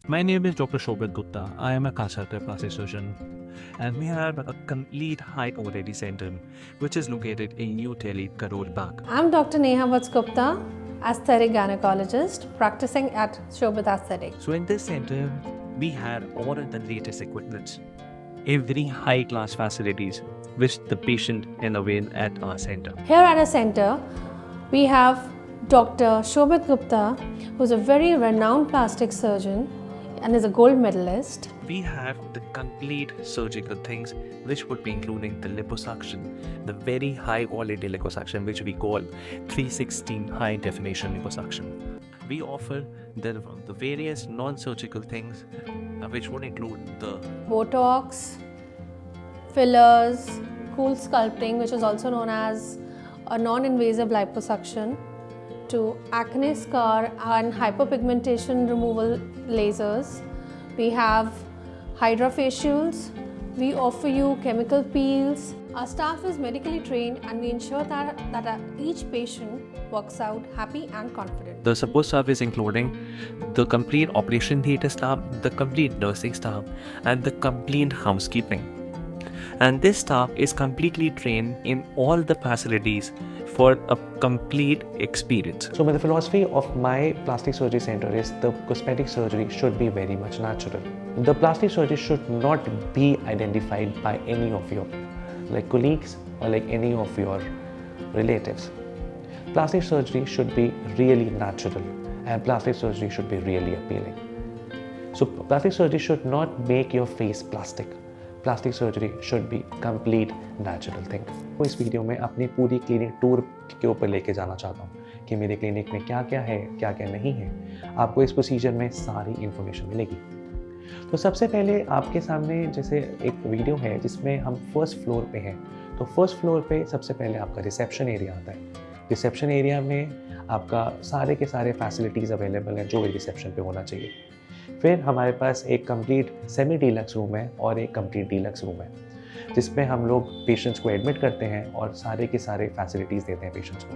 My name is Dr. Shobhit Gupta. I am a consultant plastic surgeon, and we have a complete high quality center which is located in New Delhi, Karol Bagh. I'm Dr. Shobhit Gupta, aesthetic gynecologist practicing at Shobhit Aesthetics. So in this center, we have all of the latest equipment, every high class facilities which the patient can avail at our center. Here at our center, we have Dr. Shobhit Gupta, who's a very renowned plastic surgeon and is a gold medalist. We have the complete surgical things which would be including the liposuction, the very high quality liposuction which we call 316 high definition liposuction. We offer the various non-surgical things which would include the Botox, fillers, cool sculpting, which is also known as a non-invasive liposuction, to acne scar and hyperpigmentation removal lasers. We have hydrofacials. We offer you chemical peels. Our staff is medically trained and we ensure that each patient walks out happy and confident. The support staff is including the complete operation theatre staff, the complete nursing staff, and the complete housekeeping. And this staff is completely trained in all the facilities for a complete experience. So the philosophy of my plastic surgery center is the cosmetic surgery should be very much natural. The plastic surgery should not be identified by any of your colleagues or any of your relatives. Plastic surgery should be really natural and plastic surgery should be really appealing. So plastic surgery should not make your face plastic. Plastic surgery should be complete natural thing. तो इस video में अपनी पूरी clinic tour के ऊपर लेके जाना चाहता हूँ कि मेरे क्लिनिक में क्या क्या है, क्या क्या नहीं है। आपको इस प्रोसीजर में सारी इन्फॉर्मेशन मिलेगी। तो सबसे पहले आपके सामने जैसे एक वीडियो है जिसमें हम फर्स्ट फ्लोर पे हैं। तो फर्स्ट फ्लोर पे सबसे पहले आपका रिसेप्शन एरिया आता है। रिसेप्शन एरिया में आपका सारे के सारे फैसिलिटीज़ अवेलेबल हैं जो भी रिसेप्शन पे होना चाहिए। फिर हमारे पास एक कंप्लीट सेमी डीलक्स रूम है और एक कंप्लीट डीलक्स रूम है जिसमें हम लोग पेशेंट्स को एडमिट करते हैं और सारे के सारे फैसिलिटीज़ देते हैं पेशेंट्स को।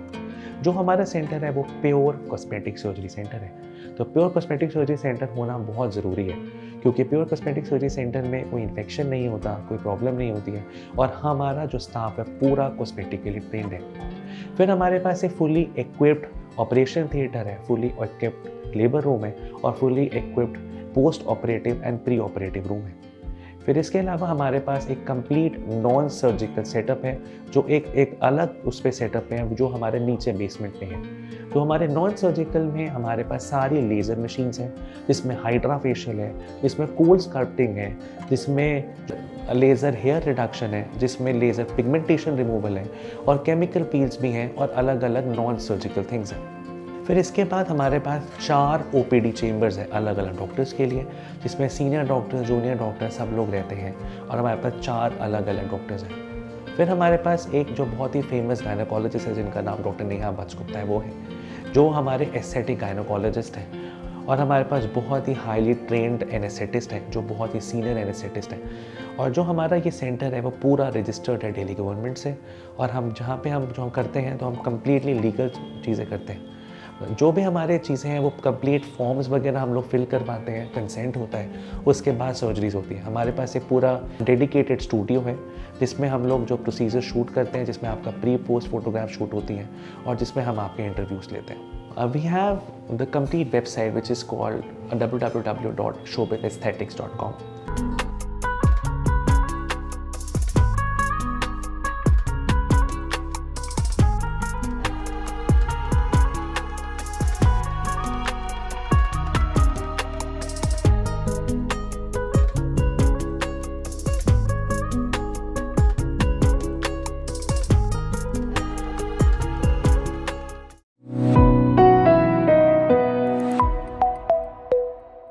जो हमारा सेंटर है वो प्योर कॉस्मेटिक सर्जरी सेंटर है। तो प्योर कॉस्मेटिक सर्जरी सेंटर होना बहुत ज़रूरी है क्योंकि प्योर कॉस्मेटिक सर्जरी सेंटर में कोई इन्फेक्शन नहीं होता, कोई प्रॉब्लम नहीं होती है और हमारा जो स्टाफ है पूरा कॉस्मेटिकली ट्रेंड है। फिर हमारे पास एक फुली इक्विप्ड ऑपरेशन थिएटर है, फुली इक्विप्ड लेबर रूम है और fully equipped post operative and pre operative room है। फिर इसके अलावा हमारे पास एक कंप्लीट नॉन सर्जिकल सेटअप है जो एक अलग उस पर सेटअप है जो हमारे नीचे बेसमेंट में है। तो हमारे नॉन सर्जिकल में हमारे पास सारी लेज़र मशीन्स हैं जिसमें हाइड्रा फेशियल है, जिसमें कूल स्कल्पटिंग है, जिसमें लेज़र हेयर रिडक्शन है, जिसमें लेज़र पिगमेंटेशन रिमूवल है और केमिकल पील्स भी हैं और अलग अलग नॉन सर्जिकल थिंग्स हैं। फिर इसके बाद हमारे पास 4 OPD चेम्बर्स हैं अलग अलग डॉक्टर्स के लिए जिसमें सीनियर डॉक्टर, जूनियर डॉक्टर सब लोग रहते हैं और हमारे पास 4 अलग अलग डॉक्टर्स हैं। फिर हमारे पास एक जो बहुत ही फेमस गायनोकोलॉजिस्ट है जिनका नाम डॉक्टर शोभित गुप्ता है, वो है जो हमारे एस्थेटिक गायनोकोलॉजिस्ट हैं और हमारे पास बहुत ही हाईली ट्रेंड एनेस्थेटिस्ट है जो बहुत ही सीनियर एनेस्थेटिस्ट है। और जो हमारा ये सेंटर है वो पूरा रजिस्टर्ड है दिल्ली गवर्नमेंट से और हम जहाँ पे हम करते हैं तो हम कम्प्लीटली लीगल चीज़ें करते हैं। जो भी हमारे चीज़ें हैं वो कंप्लीट फॉर्म्स वगैरह हम लोग फिल कर पाते हैं, कंसेंट होता है, उसके बाद सर्जरीज होती है। हमारे पास एक पूरा डेडिकेटेड स्टूडियो है जिसमें हम लोग जो प्रोसीजर शूट करते हैं, जिसमें आपका प्री पोस्ट फोटोग्राफ शूट होती हैं और जिसमें हम आपके इंटरव्यूज़ लेते हैं। We have the complete website which is called www.shobhitaesthetics.com।